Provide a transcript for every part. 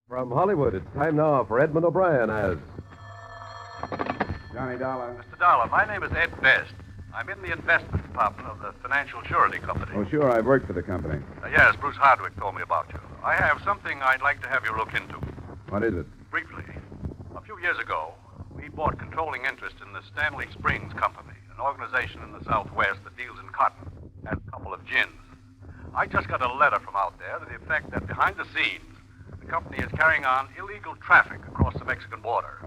From Hollywood, it's time now for Edmond O'Brien as... Johnny Dollar. Mr. Dollar, my name is Ed Best. I'm in the investment department of the Financial Surety Company. Oh, sure, I've worked for the company. Yes, Bruce Hardwick told me about you. I have something I'd like to have you look into. What is it? Briefly, a few years ago, we bought controlling interest in the Stanley Springs Company, an organization in the Southwest that deals in cotton and a couple of gins. I just got a letter from out there to the effect that behind the scenes, the company is carrying on illegal traffic across the Mexican border.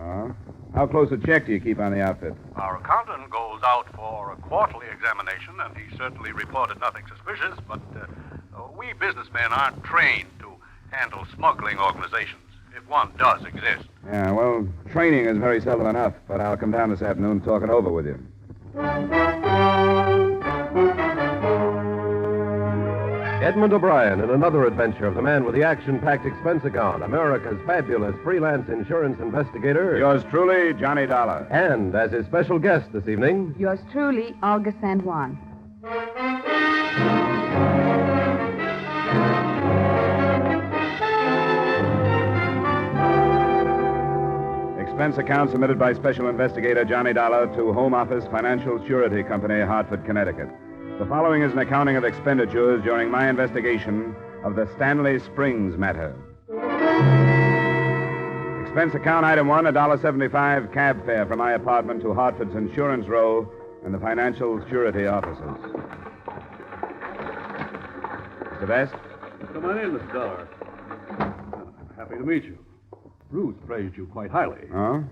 How close a check do you keep on the outfit? Our accountant goes out for a quarterly examination, and he certainly reported nothing suspicious, but we businessmen aren't trained to handle smuggling organizations, if one does exist. Yeah, well, training is very seldom enough, but I'll come down this afternoon and talk it over with you. Edmond O'Brien in another adventure of the man with the action-packed expense account, America's fabulous freelance insurance investigator. Yours truly, Johnny Dollar. And as his special guest this evening... Yours truly, Olga San Juan. Expense account submitted by Special Investigator Johnny Dollar to Home Office Financial Surety Company, Hartford, Connecticut. The following is an accounting of expenditures during my investigation of the Stanley Springs matter. Expense account item 1, $1.75 cab fare from my apartment to Hartford's insurance row and the financial surety offices. Mr. Best? My name is Dollar. Happy to meet you. Bruce praised you quite highly. Oh?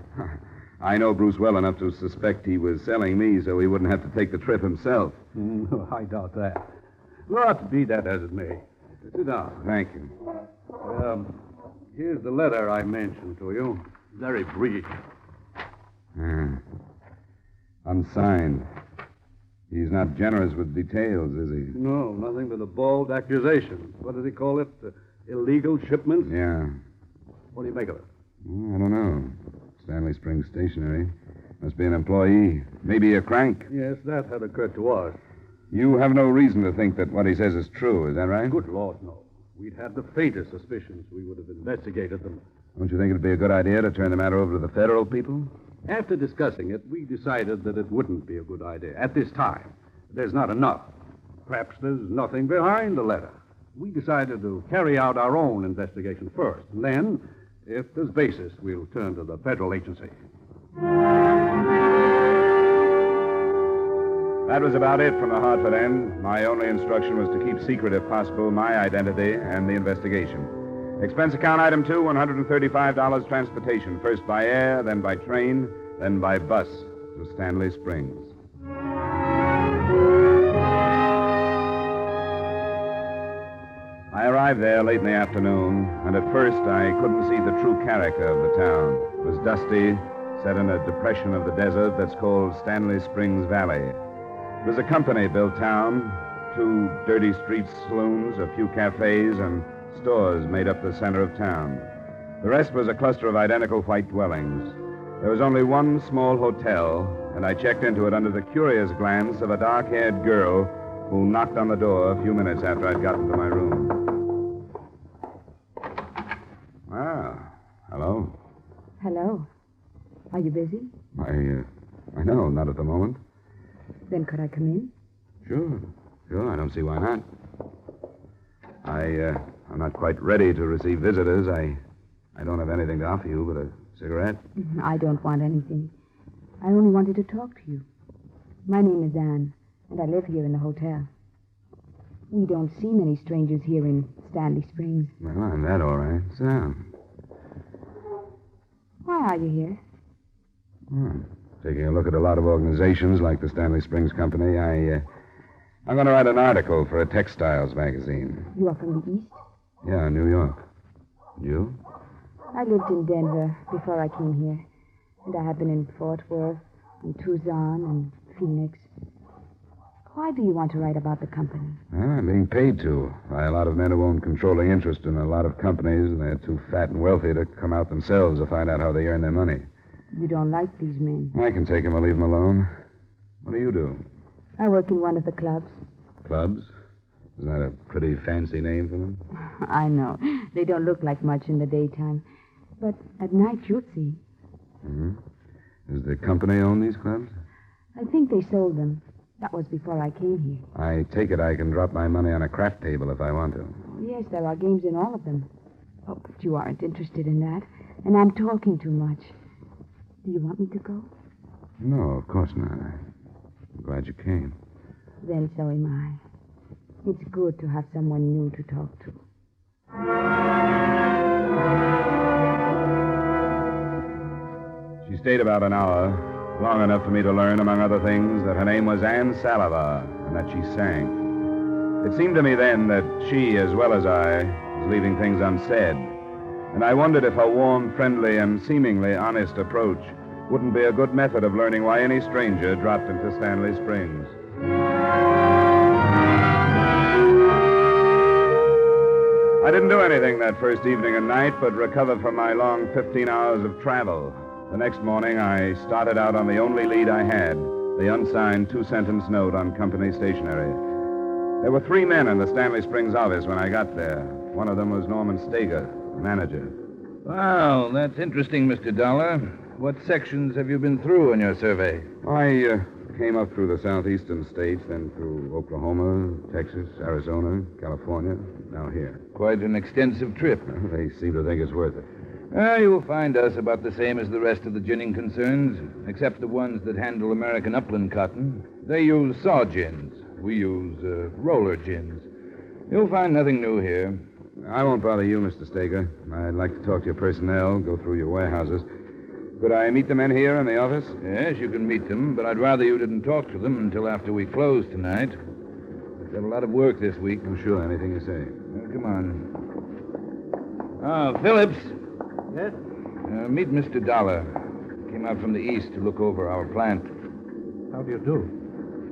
I know Bruce well enough to suspect he was selling me so he wouldn't have to take the trip himself. I doubt that. But be that as it may. Sit down. Thank you. Here's the letter I mentioned to you. Very brief. Unsigned. He's not generous with details, is he? No, nothing but a bald accusation. What does he call it? Illegal shipments? Yeah. What do you make of it? I don't know. Stanley Springs Stationery. Must be an employee. Maybe a crank. Yes, that had occurred to us. You have no reason to think that what he says is true, is that right? Good Lord, no. We'd had the faintest suspicions. We would have investigated them. Don't you think it'd be a good idea to turn the matter over to the federal people? After discussing it, we decided that it wouldn't be a good idea. At this time, there's not enough. Perhaps there's nothing behind the letter. We decided to carry out our own investigation first. And then, if there's basis, we'll turn to the federal agency. That was about it from the Hartford end. My only instruction was to keep secret, if possible, my identity and the investigation. Expense account item 2, $135 transportation, first by air, then by train, then by bus to Stanley Springs. I arrived there late in the afternoon, and at first I couldn't see the true character of the town. It was dusty, set in a depression of the desert that's called Stanley Springs Valley. It was a company-built town. 2 dirty street saloons, a few cafes, and stores made up the center of town. The rest was a cluster of identical white dwellings. There was only one small hotel, and I checked into it under the curious glance of a dark-haired girl who knocked on the door a few minutes after I'd gotten to my room. Hello. Hello. Are you busy? I know, not at the moment. Then could I come in? Sure, I don't see why not. I'm not quite ready to receive visitors. I don't have anything to offer you but a cigarette. I don't want anything. I only wanted to talk to you. My name is Anne, and I live here in the hotel. We don't see many strangers here in Stanley Springs. Well, I'm that all right. Sit down. Why are you here? Taking a look at a lot of organizations like the Stanley Springs Company. I'm going to write an article for a textiles magazine. You are from the East? Yeah, New York. You? I lived in Denver before I came here. And I have been in Fort Worth and Tucson and Phoenix. Why do you want to write about the company? Well, I'm being paid to by a lot of men who own controlling interest in a lot of companies, and they're too fat and wealthy to come out themselves to find out how they earn their money. You don't like these men. I can take them or leave them alone. What do you do? I work in one of the clubs. Clubs? Isn't that a pretty fancy name for them? I know. They don't look like much in the daytime. But at night, you'll see. Mm-hmm. Does the company own these clubs? I think they sold them. That was before I came here. I take it I can drop my money on a craft table if I want to. Oh, yes, there are games in all of them. Oh, but you aren't interested in that. And I'm talking too much. Do you want me to go? No, of course not. I'm glad you came. Then so am I. It's good to have someone new to talk to. She stayed about an hour, long enough for me to learn, among other things, that her name was Anne Salava and that she sang. It seemed to me then that she, as well as I, was leaving things unsaid. And I wondered if her warm, friendly, and seemingly honest approach wouldn't be a good method of learning why any stranger dropped into Stanley Springs. I didn't do anything that first evening and night but recover from my long 15 hours of travel. The next morning, I started out on the only lead I had, the unsigned 2-sentence note on company stationery. There were 3 men in the Stanley Springs office when I got there. One of them was Norman Stager, manager. Wow, that's interesting, Mr. Dollar. What sections have you been through in your survey? I came up through the southeastern states, then through Oklahoma, Texas, Arizona, California, now here. Quite an extensive trip. They seem to think it's worth it. You will find us about the same as the rest of the ginning concerns, except the ones that handle American upland cotton. They use saw gins. We use roller gins. You'll find nothing new here. I won't bother you, Mr. Stager. I'd like to talk to your personnel, go through your warehouses. Could I meet the men here in the office? Yes, you can meet them, but I'd rather you didn't talk to them until after we close tonight. We've got a lot of work this week. Oh, sure, anything you say. Come on. Oh, Phillips. Yes? Meet Mr. Dollar. Came out from the east to look over our plant. How do you do?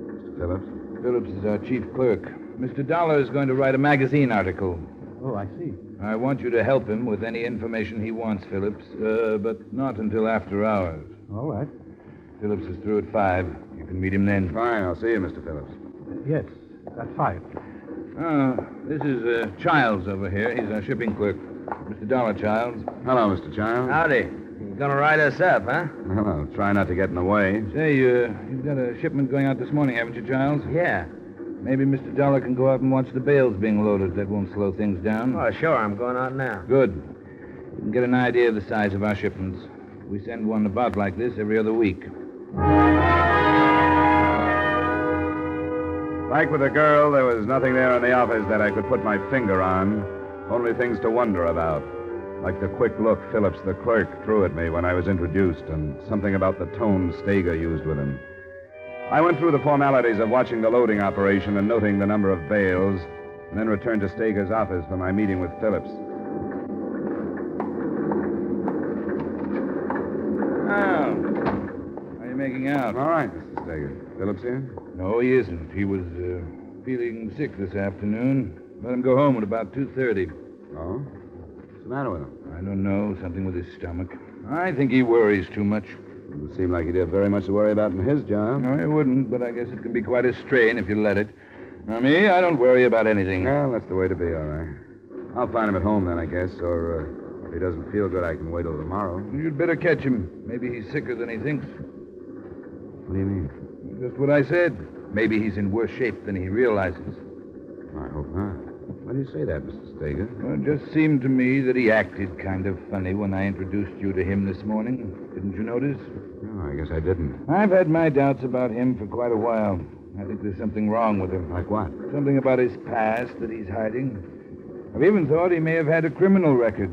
Mr. Phillips? Phillips is our chief clerk. Mr. Dollar is going to write a magazine article. Oh, I see. I want you to help him with any information he wants, Phillips, but not until after hours. All right. Phillips is through at 5. You can meet him then. Fine, I'll see you, Mr. Phillips. Yes, at 5. This is Childs over here. He's our shipping clerk. Mr. Dollar, Childs. Hello, Mr. Childs. Howdy. You gonna write us up, huh? Hello. Try not to get in the way. Say, you've got a shipment going out this morning, haven't you, Childs? Yeah. Maybe Mr. Dollar can go out and watch the bales being loaded. That won't slow things down. Oh, sure. I'm going out now. Good. You can get an idea of the size of our shipments. We send one about like this every other week. Like with the girl, there was nothing there in the office that I could put my finger on. Only things to wonder about. Like the quick look Phillips, the clerk, threw at me when I was introduced, and something about the tone Stager used with him. I went through the formalities of watching the loading operation and noting the number of bales, and then returned to Stager's office for my meeting with Phillips. Oh. How are you making out? All right, Mr. Stager. Phillips here? No, he isn't. He was feeling sick this afternoon. Let him go home at about 2:30. Oh? What's the matter with him? I don't know. Something with his stomach. I think he worries too much. It would seem like he'd have very much to worry about in his job. No, he wouldn't, but I guess it can be quite a strain if you let it. Now, me, I don't worry about anything. Well, that's the way to be, all right. I'll find him at home then, I guess, or if he doesn't feel good, I can wait till tomorrow. You'd better catch him. Maybe he's sicker than he thinks. What do you mean? Just what I said. Maybe he's in worse shape than he realizes. I hope not. Why do you say that, Mr. Stager? Well, it just seemed to me that he acted kind of funny when I introduced you to him this morning. Didn't you notice? No, I guess I didn't. I've had my doubts about him for quite a while. I think there's something wrong with him. Like what? Something about his past that he's hiding. I've even thought he may have had a criminal record.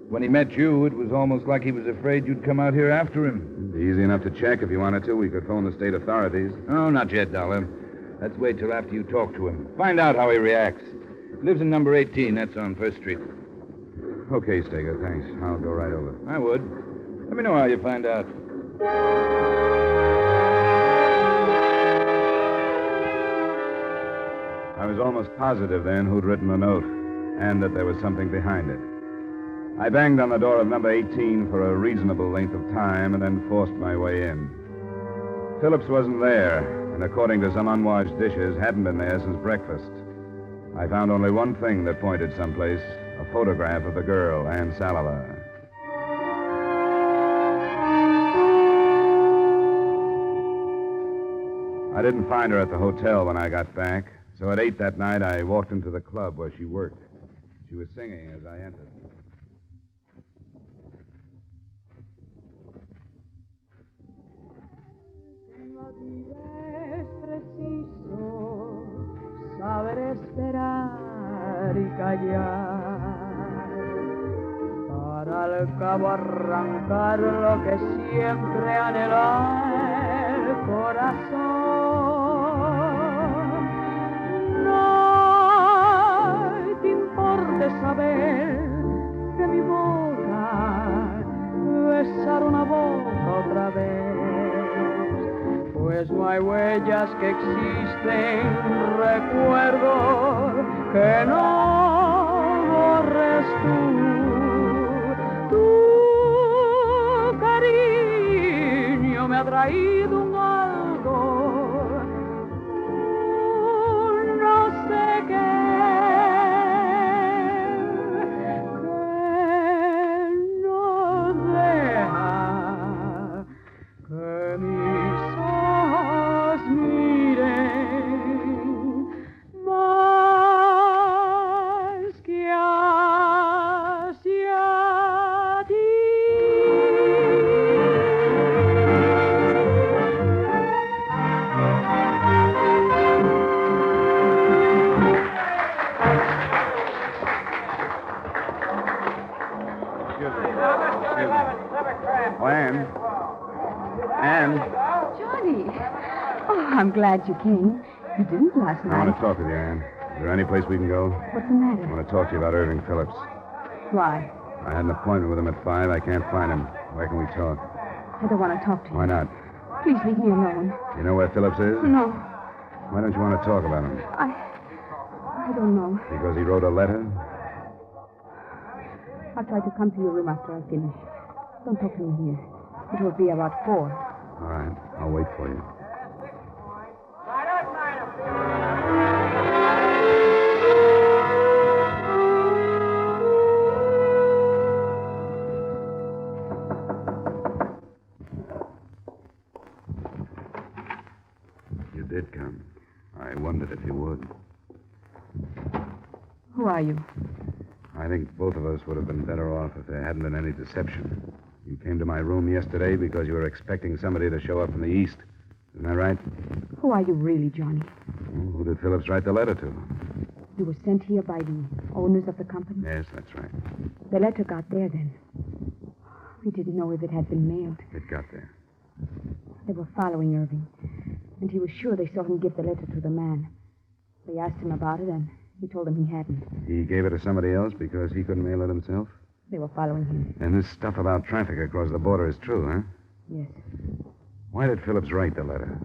When he met you, it was almost like he was afraid you'd come out here after him. It'd be easy enough to check if you wanted to. We could phone the state authorities. Oh, not yet, Dollar. Let's wait till after you talk to him. Find out how he reacts. He lives in number 18. That's on 1st Street. Okay, Stager, thanks. I'll go right over. I would. Let me know how you find out. I was almost positive then who'd written the note, and that there was something behind it. I banged on the door of number 18 for a reasonable length of time and then forced my way in. Phillips wasn't there, and according to some unwashed dishes, hadn't been there since breakfast. I found only one thing that pointed someplace, a photograph of the girl, Ann Salava. I didn't find her at the hotel when I got back, so at 8 that night I walked into the club where she worked. She was singing as I entered. Saber esperar y callar, para al cabo arrancar lo que siempre anhela el corazón. No te importe saber que mi boca besar una boca otra vez, pues no hay huellas que existen, recuerdos que no borres tú. Tu cariño me ha traído un algo, no sé qué, que no deja que mis ojos miren más que hacia ti. Oh, Ann. Ann. Johnny. Oh, I'm glad you came. You didn't last I night. want to talk with you, Ann. Is there any place we can go? What's the matter? I want to talk to you about Irving Phillips. Why? I had an appointment with him at 5. I can't find him. Where can we talk? I don't want to talk to you. Why not? Please leave me alone. You know where Phillips is? No, Why don't you want to talk about him? I don't know. Because he wrote a letter? I'll try to come to your room after I finish. Don't talk to me here. It will be about 4. All right. I'll wait for you. You did come. I wondered if you would. Who are you? I think both of us would have been better off if there hadn't been any deception. You came to my room yesterday because you were expecting somebody to show up from the east. Isn't that right? Who are you really, Johnny? Well, who did Phillips write the letter to? You were sent here by the owners of the company? Yes, that's right. The letter got there then. We didn't know if it had been mailed. It got there. They were following Irving, and he was sure they saw him give the letter to the man. They asked him about it, and he told them he hadn't. He gave it to somebody else because he couldn't mail it himself? They were following him. And this stuff about traffic across the border is true, huh? Yes. Why did Phillips write the letter?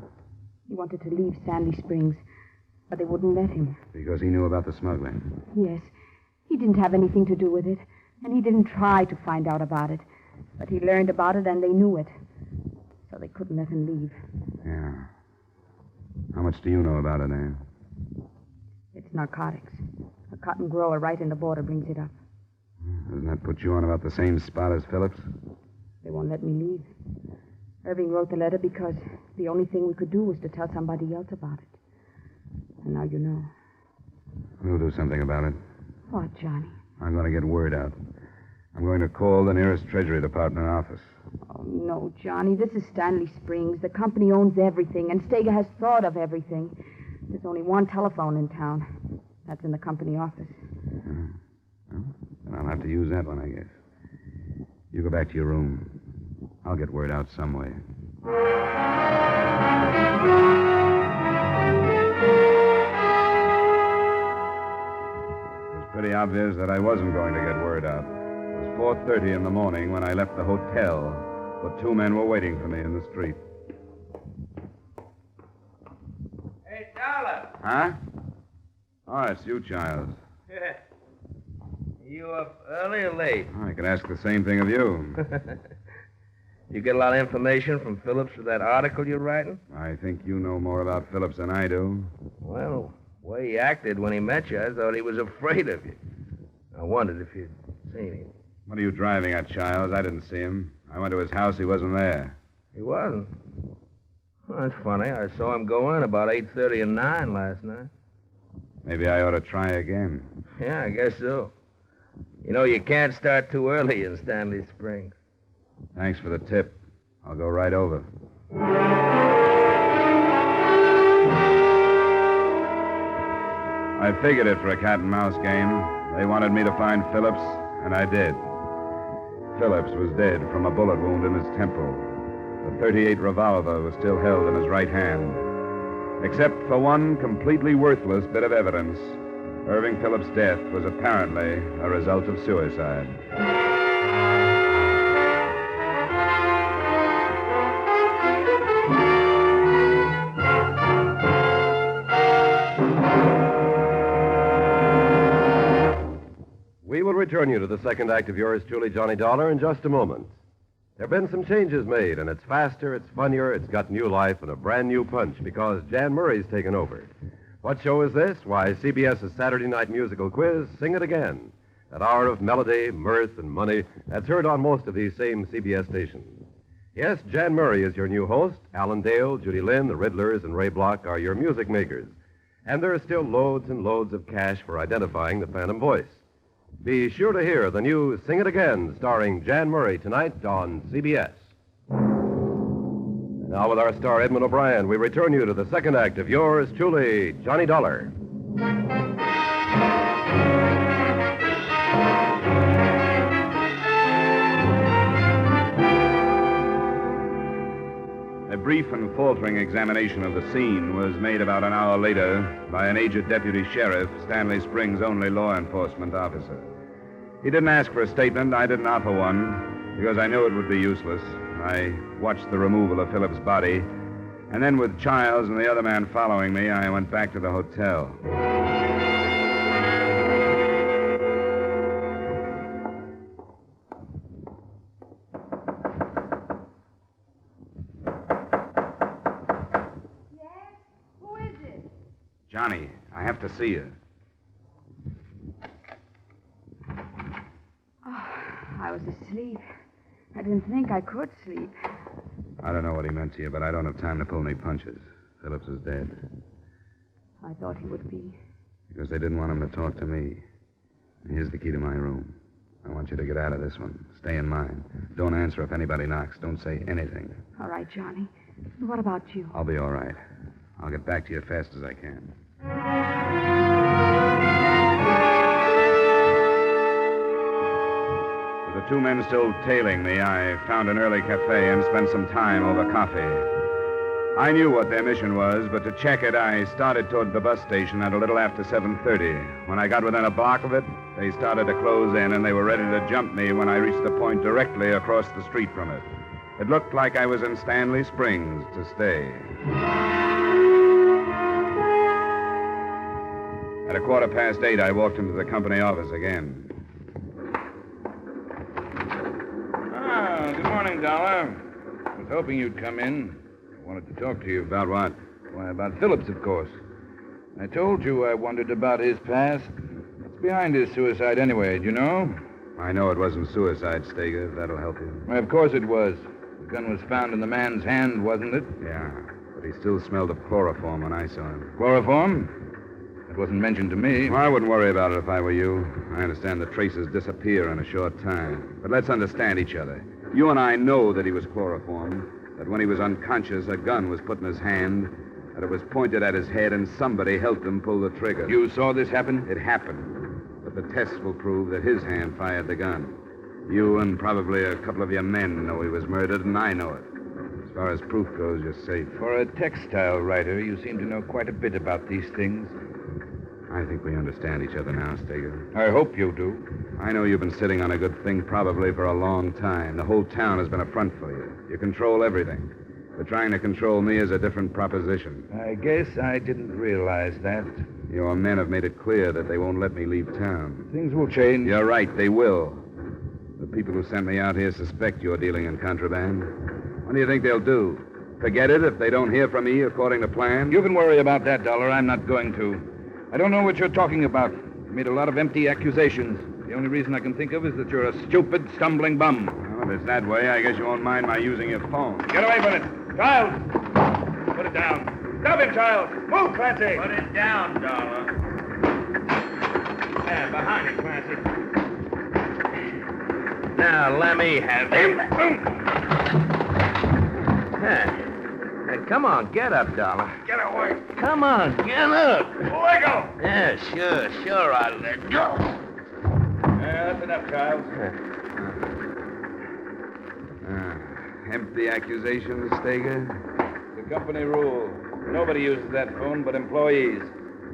He wanted to leave Stanley Springs, but they wouldn't let him. Because he knew about the smuggling. Yes. He didn't have anything to do with it, and he didn't try to find out about it. But he learned about it, and they knew it. So they couldn't let him leave. Yeah. How much do you know about it, Ann? It's narcotics. A cotton grower right in the border brings it up. Doesn't that put you on about the same spot as Phillips? They won't let me leave. Irving wrote the letter because the only thing we could do was to tell somebody else about it. And now you know. We'll do something about it. What, Johnny? I'm going to get word out. I'm going to call the nearest Treasury Department office. Oh, no, Johnny. This is Stanley Springs. The company owns everything, and Steger has thought of everything. There's only one telephone in town. That's in the company office. Well, then I'll have to use that one, I guess. You go back to your room. I'll get word out some way. It was pretty obvious that I wasn't going to get word out. It was 4:30 in the morning when I left the hotel, but 2 men were waiting for me in the street. Hey, Charlie. Huh? Oh, it's you, Childs. You up early or late? I could ask the same thing of you. You get a lot of information from Phillips for that article you're writing? I think you know more about Phillips than I do. Well, The way he acted when he met you, I thought he was afraid of you. I wondered if you'd seen him. What are you driving at, Childs? I didn't see him. I went to his house. He wasn't there. He wasn't? Well, that's funny. I saw him go in about 8:30 and 9 last night. Maybe I ought to try again. Yeah, I guess so. You know, you can't start too early in Stanley Springs. Thanks for the tip. I'll go right over. I figured it for a cat-and-mouse game. They wanted me to find Phillips, and I did. Phillips was dead from a bullet wound in his temple. The .38 revolver was still held in his right hand. Except for one completely worthless bit of evidence, Irving Phillips' death was apparently a result of suicide. We will return you to the second act of yours truly, Johnny Dollar, in just a moment. There have been some changes made, and it's faster, it's funnier, it's got new life and a brand new punch because Jan Murray's taken over. What show is this? Why, CBS's Saturday night musical quiz, Sing It Again. That hour of melody, mirth, and money that's heard on most of these same CBS stations. Yes, Jan Murray is your new host. Alan Dale, Judy Lynn, the Riddlers, and Ray Block are your music makers. And there are still loads and loads of cash for identifying the phantom voice. Be sure to hear the new Sing It Again, starring Jan Murray, tonight on CBS. Now, with our star Edmond O'Brien, we return you to the second act of yours truly, Johnny Dollar. A brief and faltering examination of the scene was made about an hour later by an aged deputy sheriff, Stanley Springs' only law enforcement officer. He didn't ask for a statement. I didn't offer one because I knew it would be useless. I watched the removal of Phillips' body, and then with Childs and the other man following me, I went back to the hotel. Johnny, I have to see you. Oh, I was asleep. I didn't think I could sleep. I don't know what he meant to you, but I don't have time to pull any punches. Phillips is dead. I thought he would be. Because they didn't want him to talk to me. Here's the key to my room. I want you to get out of this one. Stay in mine. Don't answer if anybody knocks. Don't say anything. All right, Johnny. What about you? I'll be all right. I'll get back to you as fast as I can. With the two men still tailing me, I found an early cafe and spent some time over coffee. I knew what their mission was, but to check it, I started toward the bus station at a little after 7:30. When I got within a block of it, they started to close in, and they were ready to jump me when I reached the point directly across the street from it. It looked like I was in Stanley Springs to stay. At 8:15, I walked into the company office again. Ah, good morning, Dollar. I was hoping you'd come in. I wanted to talk to you. About what? Why, about Phillips, of course. I told you I wondered about his past. What's behind his suicide anyway, do you know? I know it wasn't suicide, Steger, if that'll help you. Why, of course it was. The gun was found in the man's hand, wasn't it? Yeah, but he still smelled of chloroform when I saw him. Chloroform? It wasn't mentioned to me. Well, I wouldn't worry about it if I were you. I understand the traces disappear in a short time. But let's understand each other. You and I know that he was chloroformed, that when he was unconscious, a gun was put in his hand, that it was pointed at his head, and somebody helped him pull the trigger. You saw this happen? It happened. But the tests will prove that his hand fired the gun. You and probably a couple of your men know he was murdered, and I know it. As far as proof goes, you're safe. For a textile writer, you seem to know quite a bit about these things. I think we understand each other now, Steger. I hope you do. I know you've been sitting on a good thing probably for a long time. The whole town has been a front for you. You control everything. But trying to control me is a different proposition. I guess I didn't realize that. Your men have made it clear that they won't let me leave town. Things will change. You're right, they will. The people who sent me out here suspect you're dealing in contraband. What do you think they'll do? Forget it if they don't hear from me according to plan? You can worry about that, Dollar. I'm not going to. I don't know what you're talking about. You made a lot of empty accusations. The only reason I can think of is that you're a stupid, stumbling bum. Well, if it's that way, I guess you won't mind my using your phone. Get away from it. Giles! Put it down. Stop him, Giles! Move, Clancy! Put it down, Dollar. Yeah, behind it, Clancy. Now, let me have him. Hey, come on, get up, Dollar. Get away! Come on, get up. Let go! Yeah, sure, I'll let go. That's enough, Giles. Empty accusations, Steger? The company rule. Nobody uses that phone but employees.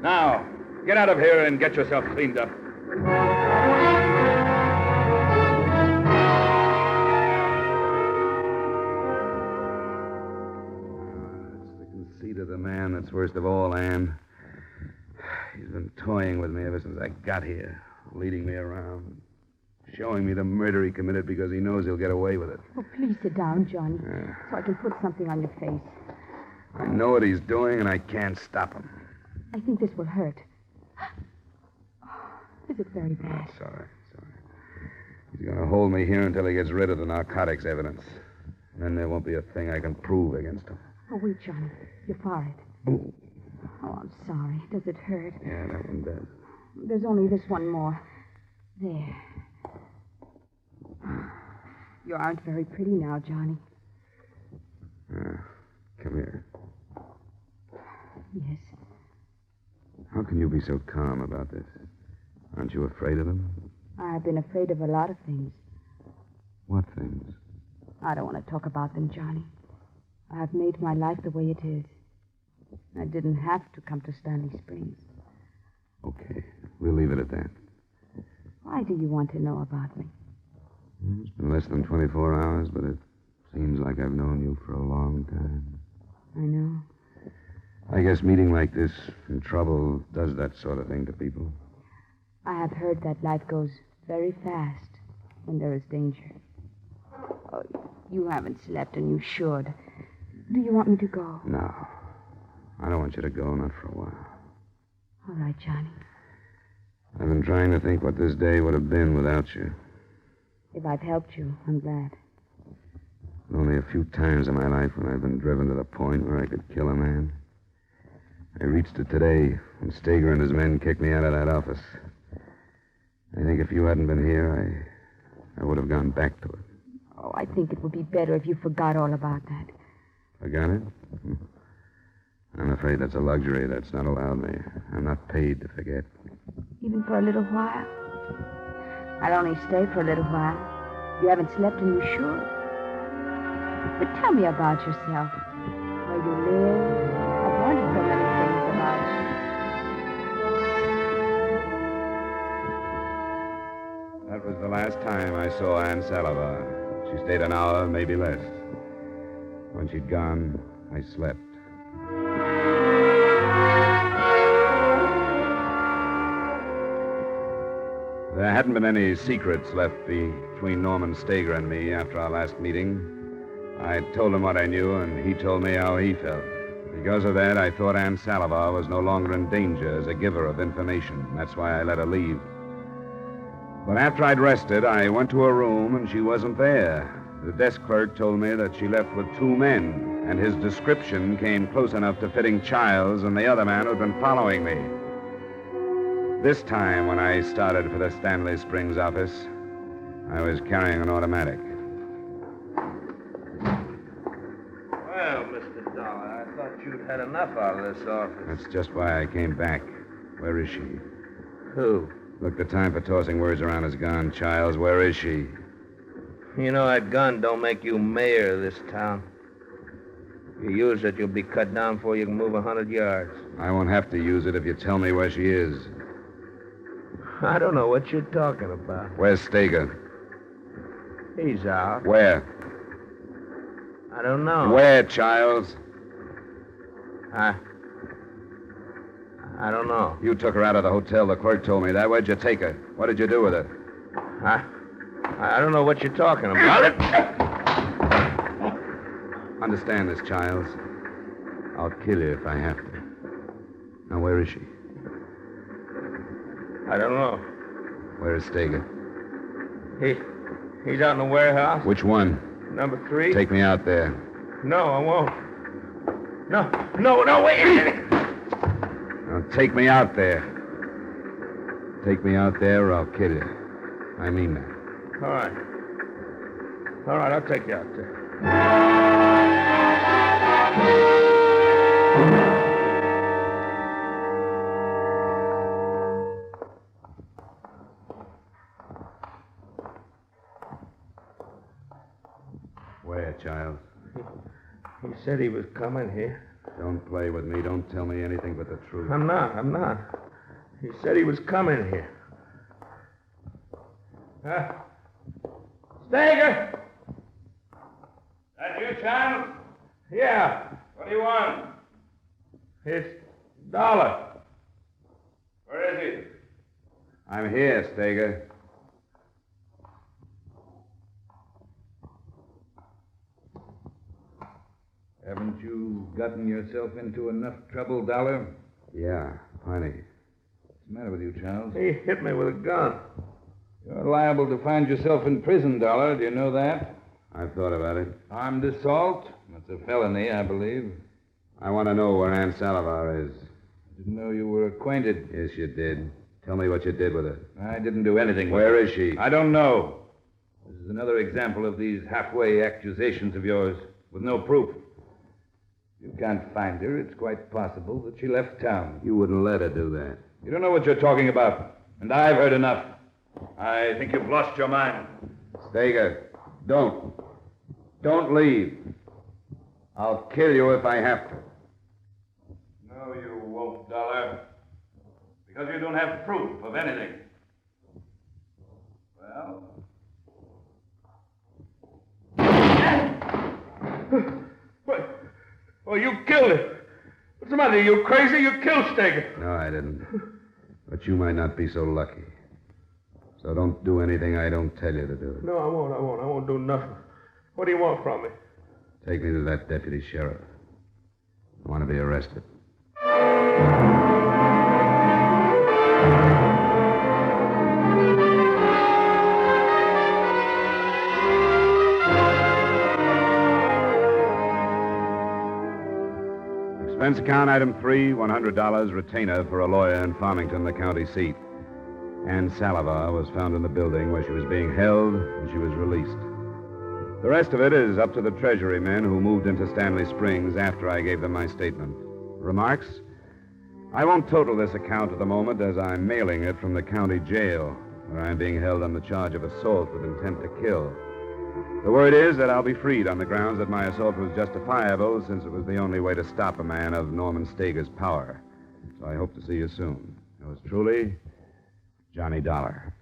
Now, get out of here and get yourself cleaned up. It's the conceit of the man that's worst of all, Anne. He's been toying with me ever since I got here, leading me around, showing me the murder he committed because he knows he'll get away with it. Oh, please sit down, Johnny, so I can put something on your face. I know what he's doing, and I can't stop him. I think this will hurt. Is it very bad? Sorry. He's going to hold me here until he gets rid of the narcotics evidence. Then there won't be a thing I can prove against him. Oh, wait, Johnny. Your forehead. Ooh. Oh, I'm sorry. Does it hurt? Yeah, that one does. There's only this one more. There. You aren't very pretty now, Johnny. Come here. Yes. How can you be so calm about this? Aren't you afraid of them? I've been afraid of a lot of things. What things? I don't want to talk about them, Johnny. I've made my life the way it is. I didn't have to come to Stanley Springs. Okay, we'll leave it at that. Why do you want to know about me? It's been less than 24 hours, but it seems like I've known you for a long time. I know. I guess meeting like this in trouble does that sort of thing to people. I have heard that life goes very fast when there is danger. Oh, you haven't slept, and you should. Do you want me to go? No. I don't want you to go, not for a while. All right, Johnny. I've been trying to think what this day would have been without you. If I've helped you, I'm glad. Only a few times in my life when I've been driven to the point where I could kill a man. I reached it today when Steger and his men kicked me out of that office. I think if you hadn't been here, I would have gone back to it. Oh, I think it would be better if you forgot all about that. Forgot it? I'm afraid that's a luxury that's not allowed me. I'm not paid to forget. Even for a little while? I'll only stay for a little while. You haven't slept and you should. But tell me about yourself. Where you live. I've wondered so many things about you. That was the last time I saw Anne Salivar. She stayed an hour, maybe less. When she'd gone, I slept. There hadn't been any secrets left between Norman Steger and me after our last meeting. I told him what I knew, and he told me how he felt. Because of that, I thought Anne Salivar was no longer in danger as a giver of information. That's why I let her leave. But after I'd rested, I went to her room, and she wasn't there. The desk clerk told me that she left with 2 men, and his description came close enough to fitting Childs and the other man who'd been following me. This time, when I started for the Stanley Springs office, I was carrying an automatic. Well, Mr. Dollar, I thought you'd had enough out of this office. That's just why I came back. Where is she? Who? Look, the time for tossing words around is gone, Childs. Where is she? You know that gun don't make you mayor of this town. If you use it, you'll be cut down before you can move 100 yards. I won't have to use it if you tell me where she is. I don't know what you're talking about. Where's Steger? He's out. Where? I don't know. Where, Childs? I don't know. You took her out of the hotel. The clerk told me that. Where'd you take her? What did you do with her? I don't know what you're talking about. Understand this, Childs. I'll kill you if I have to. Now, where is she? I don't know. Where is Steger? He's out in the warehouse. Which one? Number 3. Take me out there. No, I won't. No, wait a minute. Now, take me out there. Take me out there or I'll kill you. I mean that. All right, I'll take you out there. Where, child? He said he was coming here. Don't play with me. Don't tell me anything but the truth. I'm not. He said he was coming here. Steger! That you, child? Yeah, What do you want? it's Dollar. Where is he? I'm here, Steger. Haven't you gotten yourself into enough trouble, Dollar? Yeah, plenty. What's the matter with you, Charles? He hit me with a gun. You're liable to find yourself in prison, Dollar. Do you know that? I've thought about it. Armed assault? That's a felony, I believe. I want to know where Aunt Salivar is. Didn't know you were acquainted. Yes, you did. Tell me what you did with her. I didn't do anything with Where her. is she? I don't know. This is another example of these halfway accusations of yours with no proof. If you can't find her, it's quite possible that she left town. You wouldn't let her do that. You don't know what you're talking about, and I've heard enough. I think you've lost your mind. Steger, don't. Don't leave. I'll kill you if I have to. No, you won't, Dollar. Because you don't have proof of anything. Well... What? Oh, you killed him. What's the matter? You crazy? You killed Steger. No, I didn't. But you might not be so lucky. So don't do anything I don't tell you to do. No, I won't. I won't do nothing. What do you want from me? Take me to that deputy sheriff. I want to be arrested. Expense account item 3, $100 retainer for a lawyer in Farmington, the county seat. Ann Salivar was found in the building where she was being held, and she was released. The rest of it is up to the Treasury men who moved into Stanley Springs after I gave them my statement. Remarks? I won't total this account at the moment, as I'm mailing it from the county jail, where I'm being held on the charge of assault with intent to kill. The word is that I'll be freed on the grounds that my assault was justifiable, since it was the only way to stop a man of Norman Steger's power. So I hope to see you soon. Yours truly, Johnny Dollar.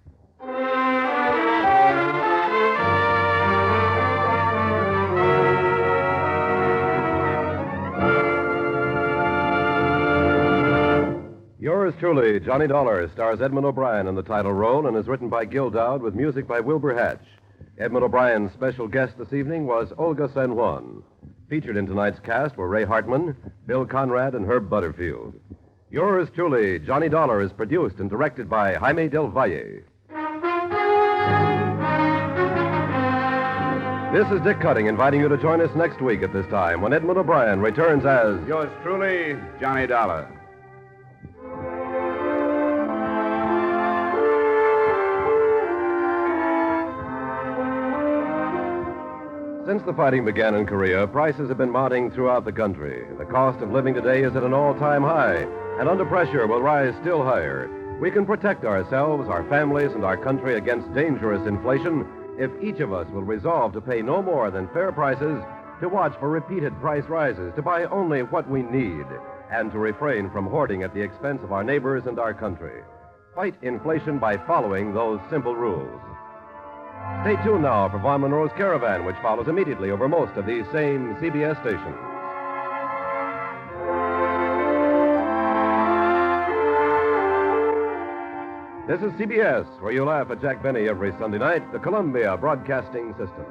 Yours truly, Johnny Dollar, stars Edmond O'Brien in the title role and is written by Gil Dowd with music by Wilbur Hatch. Edmond O'Brien's special guest this evening was Olga San Juan. Featured in tonight's cast were Ray Hartman, Bill Conrad, and Herb Butterfield. Yours truly, Johnny Dollar, is produced and directed by Jaime Del Valle. This is Dick Cutting inviting you to join us next week at this time when Edmond O'Brien returns as Yours truly, Johnny Dollar. Since the fighting began in Korea, prices have been mounting throughout the country. The cost of living today is at an all-time high, and under pressure will rise still higher. We can protect ourselves, our families, and our country against dangerous inflation if each of us will resolve to pay no more than fair prices, to watch for repeated price rises, to buy only what we need, and to refrain from hoarding at the expense of our neighbors and our country. Fight inflation by following those simple rules. Stay tuned now for Von Monroe's Caravan, which follows immediately over most of these same CBS stations. This is CBS, where you laugh at Jack Benny every Sunday night, the Columbia Broadcasting System.